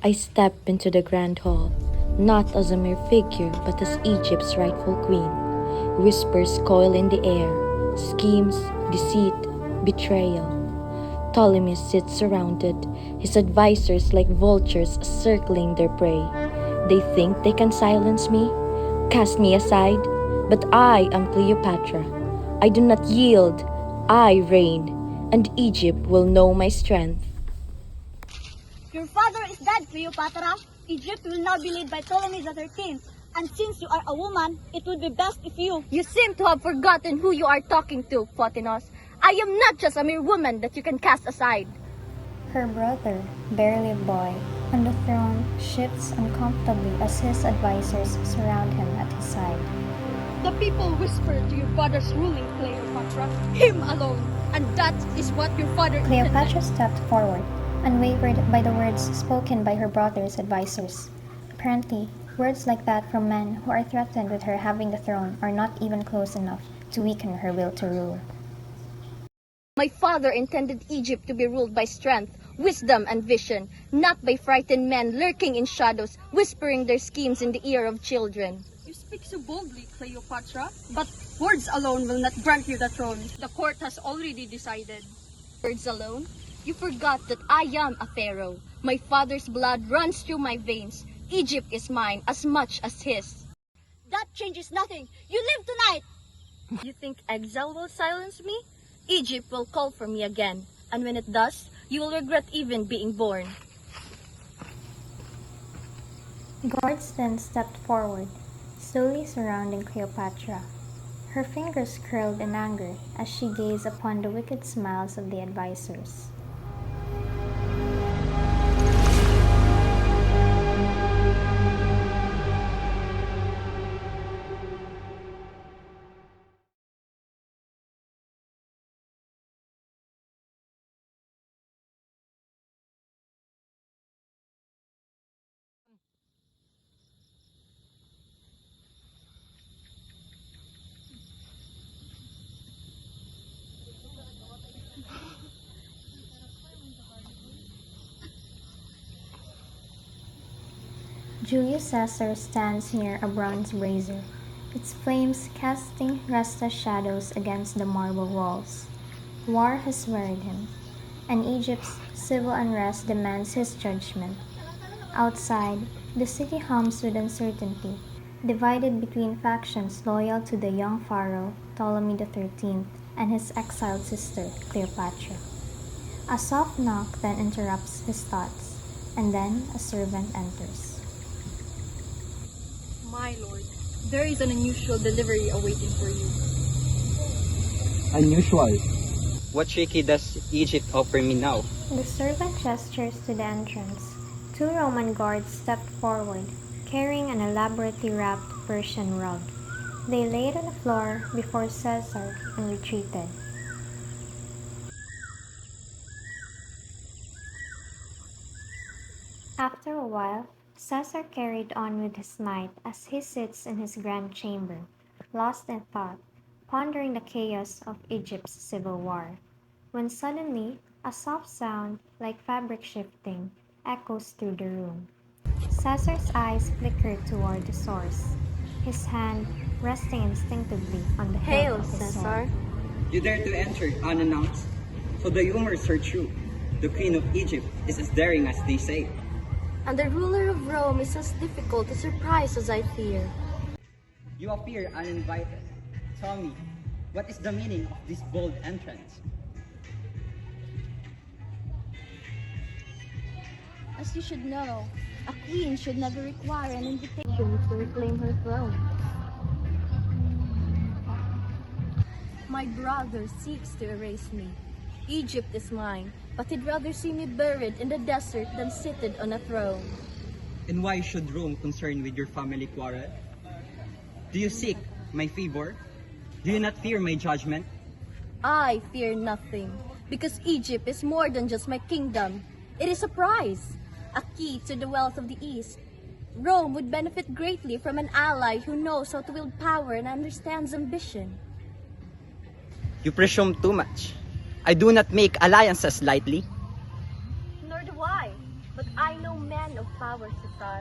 I step into the grand hall, not as a mere figure but as Egypt's rightful queen. Whispers coil in the air, schemes, deceit, betrayal. Ptolemy sits surrounded, his advisors like vultures circling their prey. They think they can silence me, cast me aside, but I am Cleopatra. I do not yield, I reign, and Egypt will know my strength. Your father is dead, Cleopatra. Egypt will now be led by Ptolemy the 13th. And since you are a woman, it would be best if you... You seem to have forgotten who you are talking to, Photinos. I am not just a mere woman that you can cast aside. Her brother, barely a boy, on the throne, shifts uncomfortably as his advisors surround him at his side. The people whisper to your father's ruling, Cleopatra. Him alone. And that is what your father Cleopatra stepped forward, unwavered by the words spoken by her brother's advisors. Apparently, words like that from men who are threatened with her having the throne are not even close enough to weaken her will to rule. My father intended Egypt to be ruled by strength, wisdom, and vision, not by frightened men lurking in shadows, whispering their schemes in the ear of children. You speak so boldly, Cleopatra, but words alone will not grant you the throne. The court has already decided. Words alone? You forgot that I am a pharaoh. My father's blood runs through my veins. Egypt is mine as much as his. That changes nothing. You live tonight. You think exile will silence me? Egypt will call for me again, and when it does, you will regret even being born. Guards then stepped forward, slowly surrounding Cleopatra. Her fingers curled in anger as she gazed upon the wicked smiles of the advisors. Julius Caesar stands near a bronze brazier, its flames casting restless shadows against the marble walls. War has wearied him, and Egypt's civil unrest demands his judgment. Outside, the city hums with uncertainty, divided between factions loyal to the young pharaoh Ptolemy the 13th and his exiled sister Cleopatra. A soft knock then interrupts his thoughts, and then a servant enters. My lord, there is an unusual delivery awaiting for you. Unusual? What tricky does Egypt offer me now? The servant gestures to the entrance. Two Roman guards stepped forward, carrying an elaborately wrapped Persian rug. They laid on the floor before Caesar and retreated. After a while, Caesar carried on with his night as he sits in his grand chamber, lost in thought, pondering the chaos of Egypt's civil war, when suddenly a soft sound like fabric shifting echoes through the room. Caesar's eyes flicker toward the source, his hand resting instinctively on the hilt Hail, of his Caesar. sword. You dare to enter unannounced? So the rumors are true. The Queen of Egypt is as daring as they say. And the ruler of Rome is as difficult to surprise as I fear. You appear uninvited. Tell me, what is the meaning of this bold entrance? As you should know, a queen should never require an invitation to reclaim her throne. My brother seeks to erase me. Egypt is mine, but he'd rather see me buried in the desert than seated on a throne. And why should Rome concern with your family quarrel? Do you seek my favor? Do you not fear my judgment? I fear nothing, because Egypt is more than just my kingdom. It is a prize, a key to the wealth of the East. Rome would benefit greatly from an ally who knows how to wield power and understands ambition. You presume too much. I do not make alliances lightly. Nor do I, but I know men of power. power, Caesar.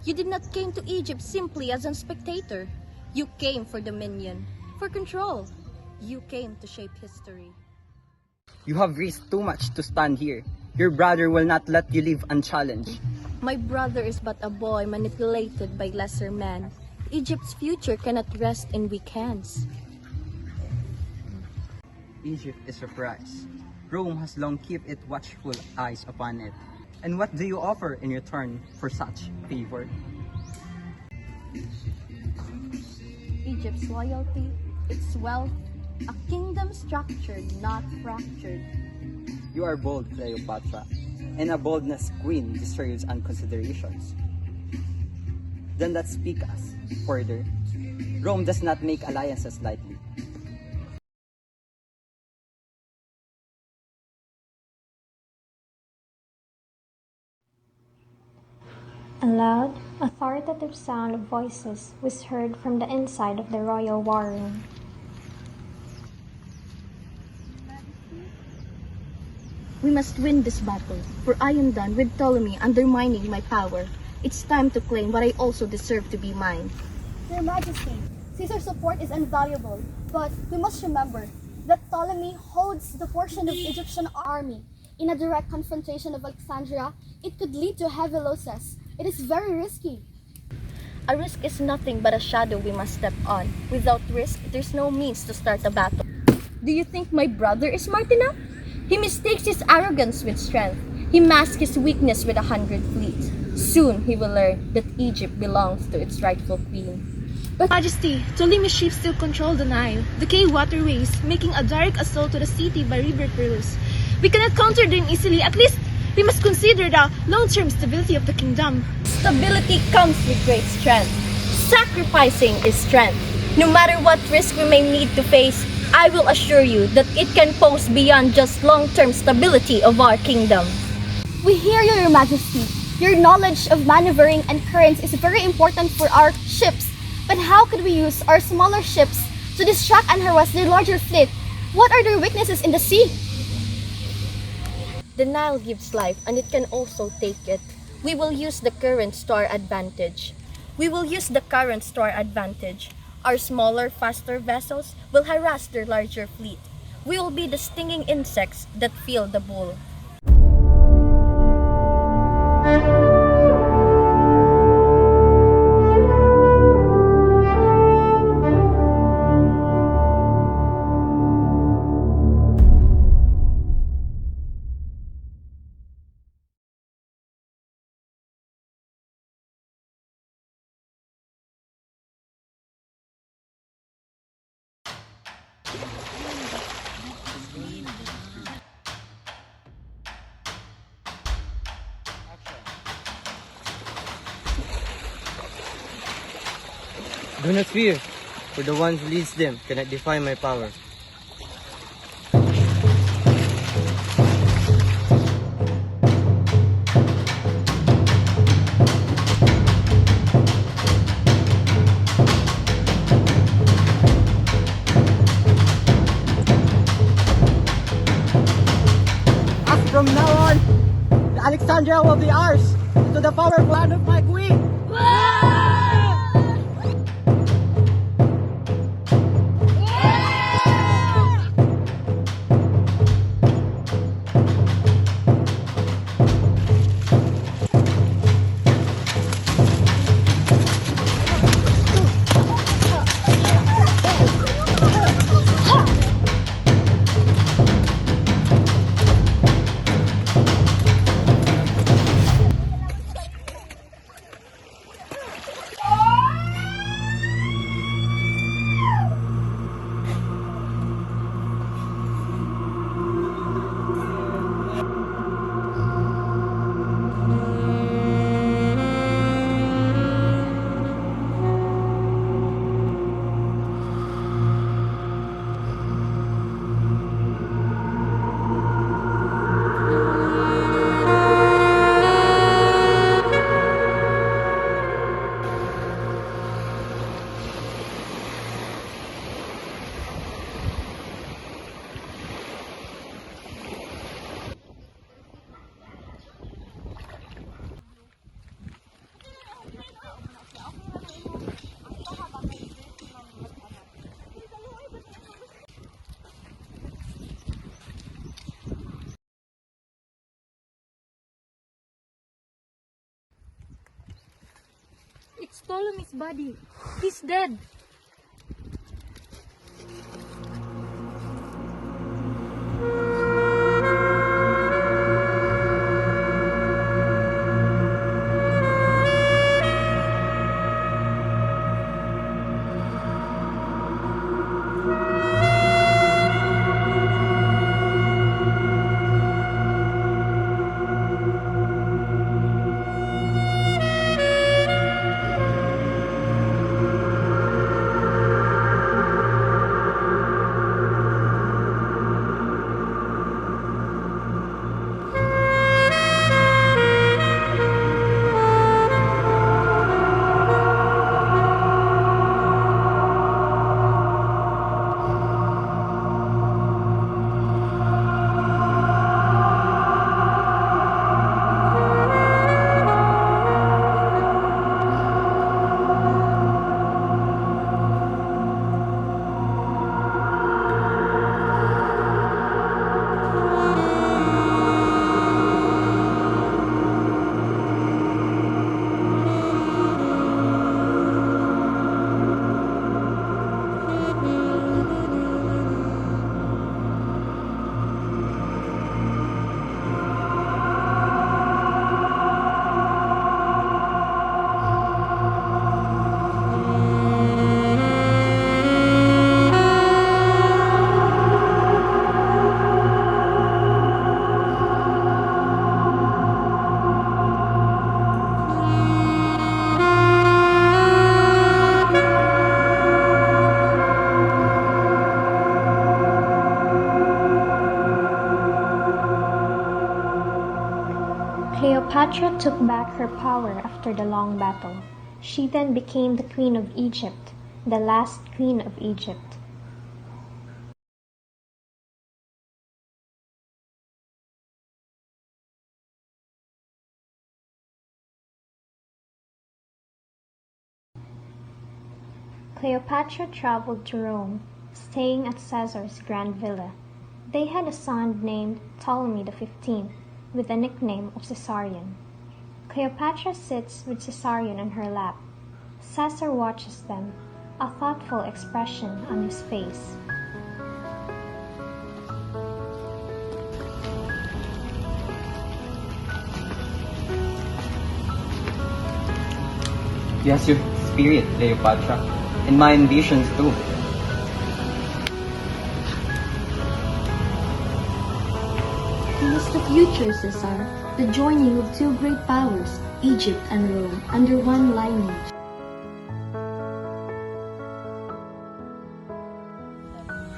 You did not came to Egypt simply as a spectator. You came for dominion, for control. You came to shape history. You have risked too much to stand here. Your brother will not let you live unchallenged. My brother is but a boy manipulated by lesser men. Egypt's future cannot rest in weak hands. Egypt is a prize. Rome has long kept its watchful eyes upon it. And what do you offer in return for such favor? Egypt's loyalty, its wealth, a kingdom structured, not fractured. You are bold, Cleopatra, and a boldness queen deserves and considerations. Then let's speak us further. Rome does not make alliances lightly. A loud, authoritative sound of voices was heard from the inside of the royal war room. We must win this battle, for I am done with Ptolemy undermining my power. It's time to claim what I also deserve to be mine. Your Majesty, Caesar's support is invaluable, but we must remember that Ptolemy holds the portion of Egyptian army. In a direct confrontation of Alexandria, it could lead to heavy losses. It is very risky. A risk is nothing but a shadow we must step on. Without risk, there's no means to start a battle. Do you think my brother is smart enough? He mistakes his arrogance with strength. He masks his weakness with 100 fleets. Soon he will learn that Egypt belongs to its rightful queen. But Majesty, Ptolemy's ships still control the Nile, the Kay waterways, making a direct assault to the city by river cruise. We cannot counter them easily. At least we must consider the long-term stability of the kingdom. Stability comes with great strength. Sacrificing is strength. No matter what risk we may need to face, I will assure you that it can pose beyond just long-term stability of our kingdom. We hear you, Your Majesty. Your knowledge of maneuvering and currents is very important for our ships. But how could we use our smaller ships to distract and harass their larger fleet? What are their weaknesses in the sea? The Nile gives life and it can also take it. We will use the currents to our advantage. Our smaller, faster vessels will harass their larger fleet. We will be the stinging insects that fill the bowl. Do not fear, for the one who leads them cannot defy my power. As from now on, the Alexandria will be ours, to the powerful hand of my queen. That's Ptolemy's body. He's dead. Cleopatra took back her power after the long battle. She then became the Queen of Egypt, the last Queen of Egypt. Cleopatra traveled to Rome, staying at Caesar's grand villa. They had a son named Ptolemy XV, with the nickname of Caesarion. Cleopatra sits with Caesarion on her lap. Caesar watches them, a thoughtful expression on his face. Yes, your spirit, Cleopatra, and my ambitions too. He is the future, Caesar, the joining of two great powers, Egypt and Rome, under one lineage.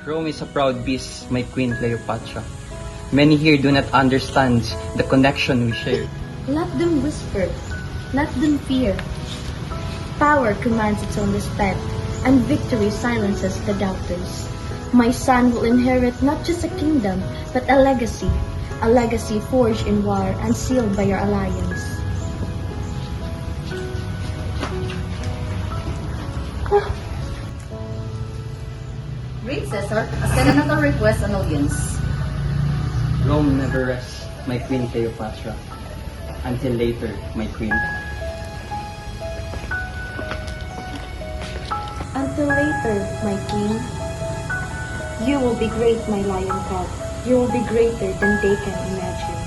Rome is a proud beast, my Queen Cleopatra. Many here do not understand the connection we share. Let them whisper, let them fear. Power commands its own respect, and victory silences the doubters. My son will inherit not just a kingdom, but a legacy forged in war and sealed by your alliance. Great Caesar, a senator requests an audience. Rome never rests, my Queen Cleopatra. Until later, my Queen. Until later, my king. You will be great, my lion cub. You will be greater than they can imagine.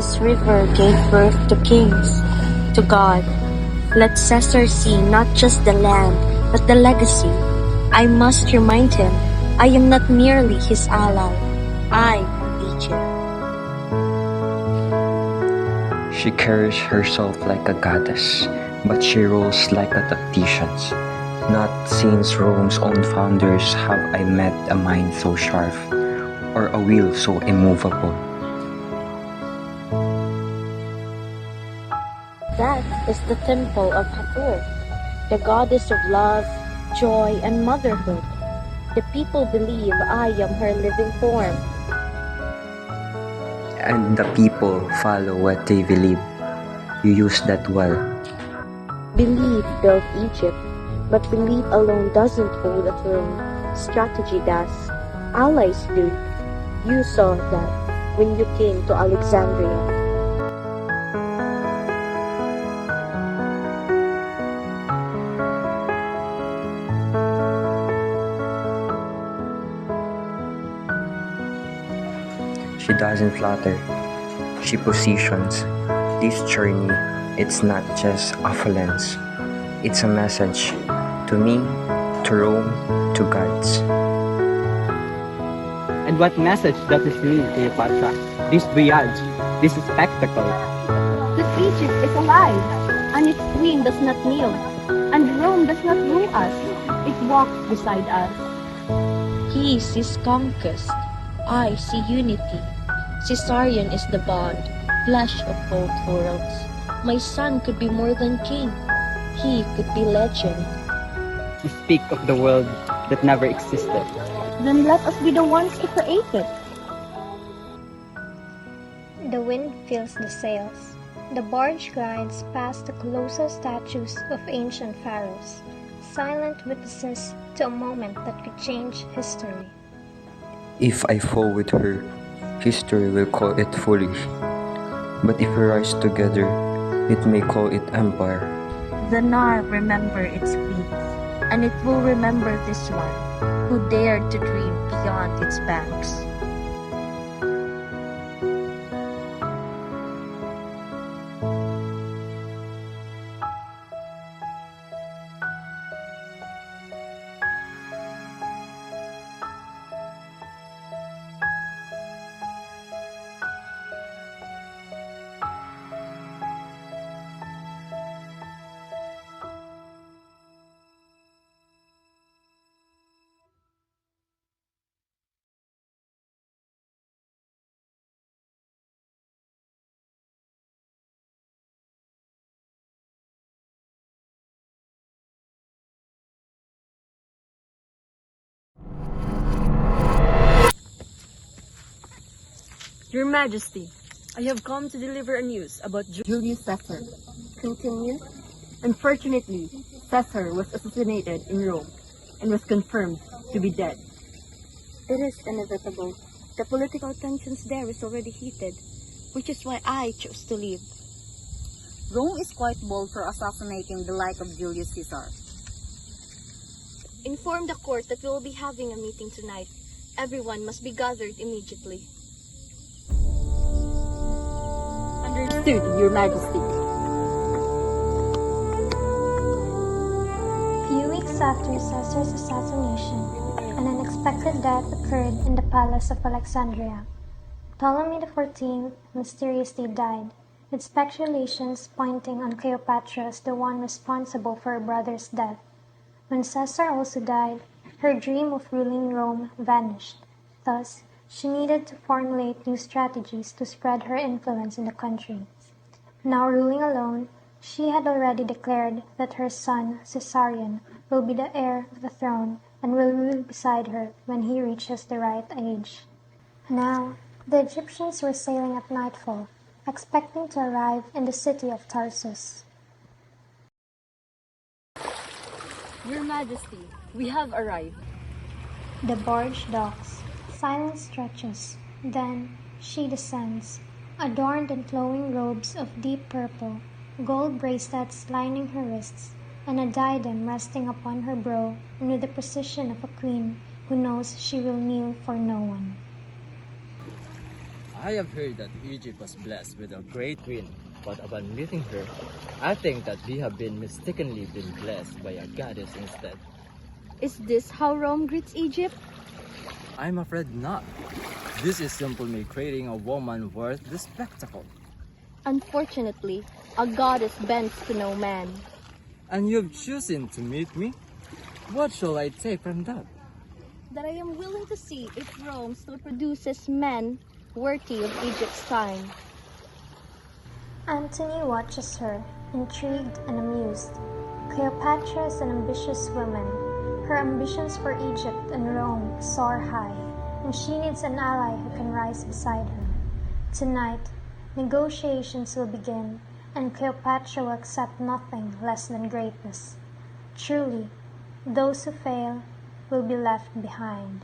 This river gave birth to kings, to God. Let Caesar see not just the land, but the legacy. I must remind him, I am not merely his ally. I am Egypt. She carries herself like a goddess, but she rules like a tactician. Not since Rome's own founders have I met a mind so sharp or a will so immovable. That is the temple of Hathor, the goddess of love, joy, and motherhood. The people believe I am her living form. And the people follow what they believe. You use that well. Belief built Egypt, but belief alone doesn't hold a throne. Strategy does. Allies do. You saw that when you came to Alexandria. She doesn't flatter. She positions. This journey, it's not just affluence. It's a message to me, to Rome, to gods. And what message does this mean, Cleopatra? This voyage, this spectacle. That Egypt is alive, and its queen does not kneel, and Rome does not rule us. It walks beside us. He sees conquest. I see unity. Caesarion is the bond, flesh of both worlds. My son could be more than king. He could be legend. You speak of the world that never existed. Then let us be the ones to create it. The wind fills the sails. The barge glides past the colossal statues of ancient pharaohs, silent witnesses to a moment that could change history. If I fall with her, history will call it foolish. But if we rise together, it may call it empire. The Nile remember its queens, and it will remember this one who dared to dream beyond its banks. Your Majesty, I have come to deliver a news about Julius Caesar. Continue. Unfortunately, Caesar was assassinated in Rome and was confirmed to be dead. It is inevitable. The political tensions there is already heated, which is why I chose to leave. Rome is quite bold for assassinating the like of Julius Caesar. Inform the court that we will be having a meeting tonight. Everyone must be gathered immediately. Understood, Your Majesty. Few weeks after Caesar's assassination, an unexpected death occurred in the palace of Alexandria. Ptolemy XIV mysteriously died, with speculations pointing on Cleopatra as the one responsible for her brother's death. When Caesar also died, her dream of ruling Rome vanished. Thus, she needed to formulate new strategies to spread her influence in the country. Now ruling alone, she had already declared that her son, Caesarion, will be the heir of the throne and will rule beside her when he reaches the right age. Now, the Egyptians were sailing at nightfall, expecting to arrive in the city of Tarsus. Your Majesty, we have arrived. The barge docks, silence stretches, then she descends, adorned in flowing robes of deep purple, gold bracelets lining her wrists, and a diadem resting upon her brow, and with the precision of a queen who knows she will kneel for no one. I have heard that Egypt was blessed with a great queen, but upon meeting her, I think that we have been mistakenly blessed by a goddess instead. Is this how Rome greets Egypt? I'm afraid not. This is simply creating a woman worth the spectacle. Unfortunately, a goddess bends to no man. And you've chosen to meet me? What shall I take from that? That I am willing to see if Rome still produces men worthy of Egypt's time. Antony watches her, intrigued and amused. Cleopatra is an ambitious woman. Her ambitions for Egypt and Rome soar high, and she needs an ally who can rise beside her. Tonight, negotiations will begin, and Cleopatra will accept nothing less than greatness. Truly, those who fail will be left behind.